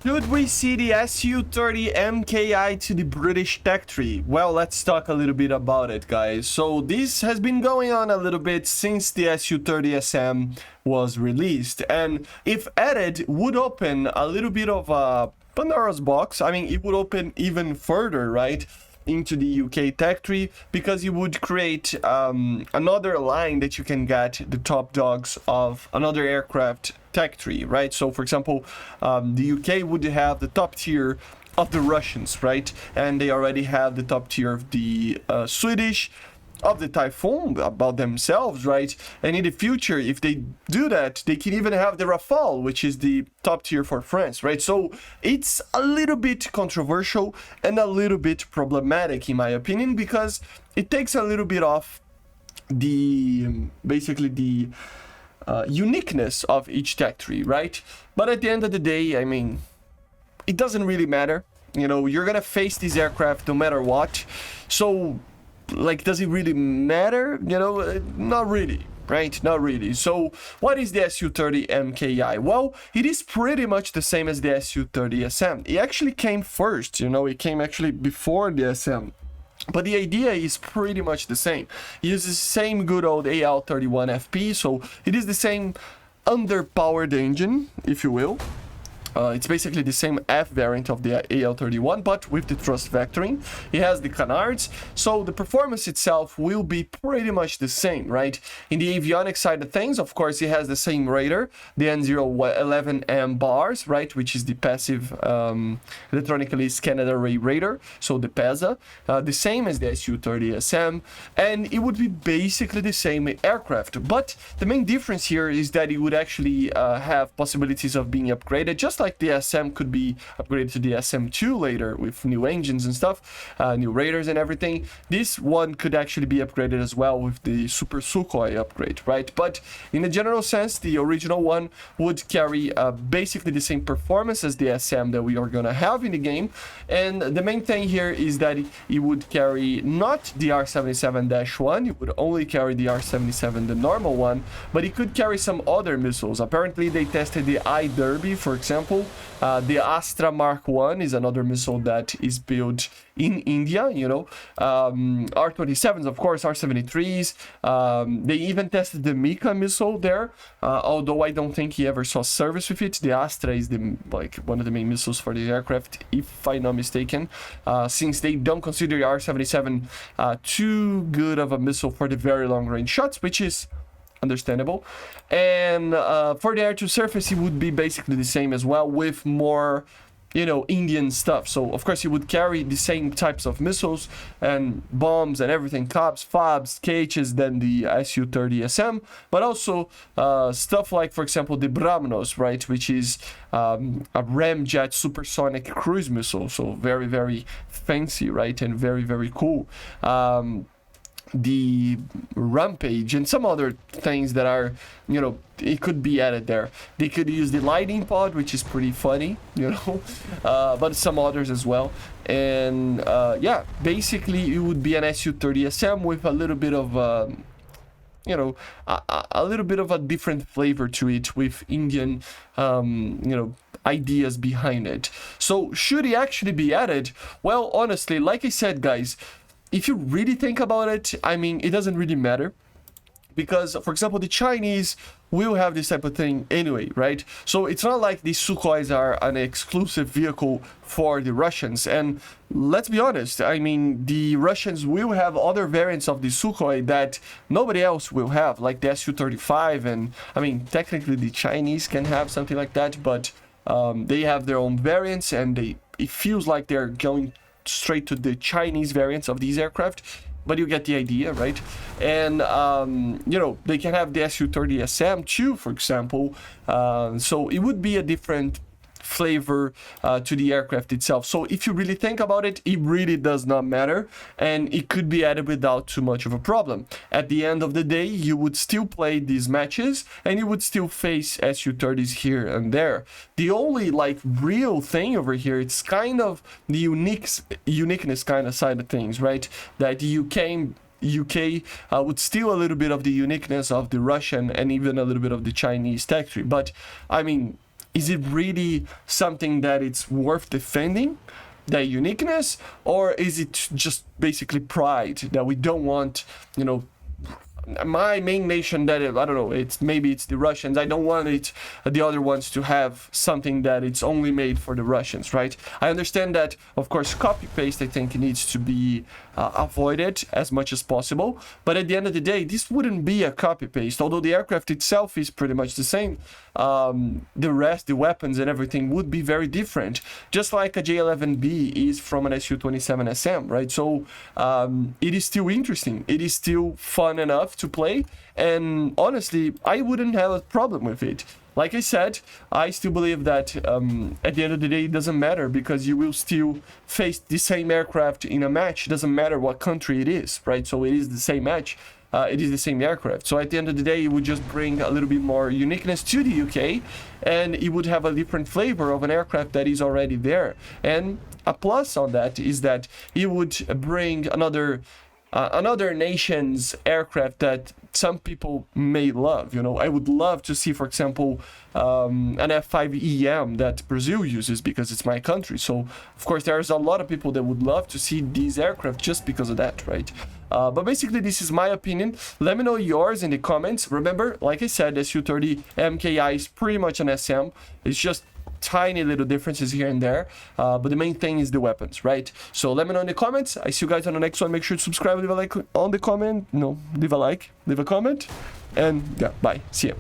Should we see the SU-30MKI to the British tech tree? Well, let's talk a little bit about it, guys. So this has been going on a little bit since the SU-30SM was released, and if added, would open a little bit of a Pandora's box. I mean, it would open even further, right, into the UK tech tree, because you would create another line that you can get the top dogs of another aircraft tech tree, right? So for example, the UK would have the top tier of the Russians, right? And they already have the top tier of the Swedish, of the Typhoon about themselves, right? And in the future, if they do that, they can even have the Rafale, which is the top tier for France, right? So it's a little bit controversial and a little bit problematic, in my opinion, because it takes a little bit off the basically the uniqueness of each tech tree, right? But at the end of the day, I mean, it doesn't really matter. You know, you're gonna face these aircraft no matter what. So like, does it really matter? You know, not really, right? Not really. So what is the SU-30MKI? Well, it is pretty much the same as the SU-30SM. It actually came first, you know, it came actually before the SM. But the idea is pretty much the same. It uses the same good old AL31FP, so it is the same underpowered engine, if you will. It's basically the same F variant of the AL31, but with the thrust vectoring. It has the canards, so the performance itself will be pretty much the same, right? In the avionics side of things, of course, it has the same radar, the N011M bars, right, which is the passive electronically scanned array radar, so the PESA, the same as the SU-30SM, and it would be basically the same aircraft. But the main difference here is that it would actually have possibilities of being upgraded, just like the SM could be upgraded to the SM2 later with new engines and stuff, new radars and everything. This one could actually be upgraded as well with the Super Sukhoi upgrade, right? But in a general sense, the original one would carry basically the same performance as the SM that we are gonna have in the game. And the main thing here is that it would carry not the R77-1, it would only carry the R77, the normal one, but it could carry some other missiles. Apparently they tested the I-Derby, for example. The Astra Mark 1 is another missile that is built in India, you know. R-27s, of course, R-73s. They even tested the Mika missile there, although I don't think he ever saw service with it. The Astra is one of the main missiles for the aircraft, if I'm not mistaken, since they don't consider the R-77 too good of a missile for the very long range shots, which is understandable. And for the air-to-surface, it would be basically the same as well, with more, you know, Indian stuff. So of course it would carry the same types of missiles and bombs and everything, COBs, FOBs, KHs than the SU-30SM, but also stuff like, for example, the Brahmos, right, which is a ramjet supersonic cruise missile, so very, very fancy, right, and very, very cool. The Rampage and some other things that are, you know, it could be added there. They could use the lightning pod, which is pretty funny, you know, but some others as well. And yeah, basically it would be an SU-30SM with a little bit of you know, a little bit of a different flavor to it, with Indian you know, ideas behind it. So should it actually be added? Well, honestly, like I said, guys, if you really think about it, I mean, it doesn't really matter, because, for example, the Chinese will have this type of thing anyway, right? So it's not like these Sukhois are an exclusive vehicle for the Russians. And let's be honest, I mean, the Russians will have other variants of the Sukhoi that nobody else will have, like the Su-35, and I mean, technically the Chinese can have something like that, but they have their own variants, and it feels like they're going straight to the Chinese variants of these aircraft, but you get the idea, right? And you know, they can have the SU-30SM too, for example, so it would be a different flavor to the aircraft itself. So if you really think about it, it really does not matter, and it could be added without too much of a problem. At the end of the day, you would still play these matches and you would still face SU-30s here and there. The only like real thing over here, it's kind of the uniqueness kind of side of things, right? That the UK would steal a little bit of the uniqueness of the Russian and even a little bit of the Chinese tech tree. But I mean, is it really something that it's worth defending, that uniqueness, or is it just basically pride that we don't want, you know, my main nation that I don't know, maybe it's the Russians, I don't want the other ones to have something that it's only made for the Russians, right? I understand that, of course, copy paste I think needs to be avoided as much as possible, but at the end of the day this wouldn't be a copy paste. Although the aircraft itself is pretty much the same, the rest, the weapons and everything would be very different, just like a J11B is from an SU-30SM, right? So it is still interesting, it is still fun enough to play, and honestly I wouldn't have a problem with it. Like I said, I still believe that at the end of the day it doesn't matter, because you will still face the same aircraft in a match. It doesn't matter what country it is, right? So it is the same match, it is the same aircraft. So at the end of the day it would just bring a little bit more uniqueness to the UK, and it would have a different flavor of an aircraft that is already there. And a plus on that is that it would bring another nation's aircraft that some people may love. You know, I would love to see, for example, an F-5EM that Brazil uses, because it's my country. So of course there's a lot of people that would love to see these aircraft just because of that, right? But basically this is my opinion. Let me know yours in the comments. Remember, like I said, SU-30MKI is pretty much an SM. It's just tiny little differences here and there, but the main thing is the weapons, right? So let me know in the comments. I see you guys on the next one. Make sure to subscribe, leave a like on the comment, leave a comment, and yeah, bye, see ya.